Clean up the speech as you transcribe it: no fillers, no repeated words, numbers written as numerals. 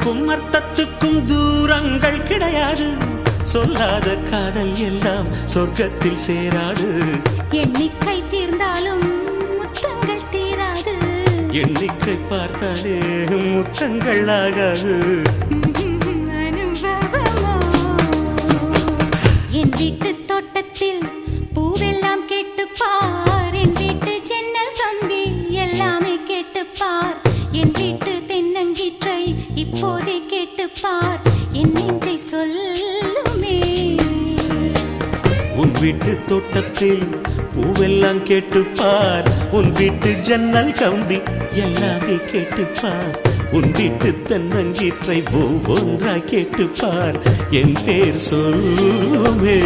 சொல்லுக்கும் அர்த்தத்துக்கும் தூரங்கள் கிடையாது. சொல்லாத காதல் எல்லாம் சொர்க்கத்தில் சேராது. எண்ணிக்கை தீர்ந்தாலும் முத்தங்கள் தீராது. எண்ணிக்கை பார்த்தாலே முத்தங்கள் ஆகாது. என் வீட்டு தோட்டத்தில் பூவெல்லாம் கேட்டுப்பார். என் வீட்டு ஜன்னல் கம்பி எல்லாமே கேட்டுப்பார். என் வீட்டு தென்னங்கீற்றை இப்போதே கேட்டுப்பார். என் நெஞ்சை சொல்லுமே. உன் வீட்டு தோட்டத்தில் பூவெல்லாம் கேட்டுப்பார். உன் வீட்டு ஜன்னல் கம்பி எல்லாமே கேட்டுப்பார். உன் வீட்டு தென்னங்கீற்றை ஒவ்வொன்றா கேட்டுப்பார். என் பேர் சொல்லுமே.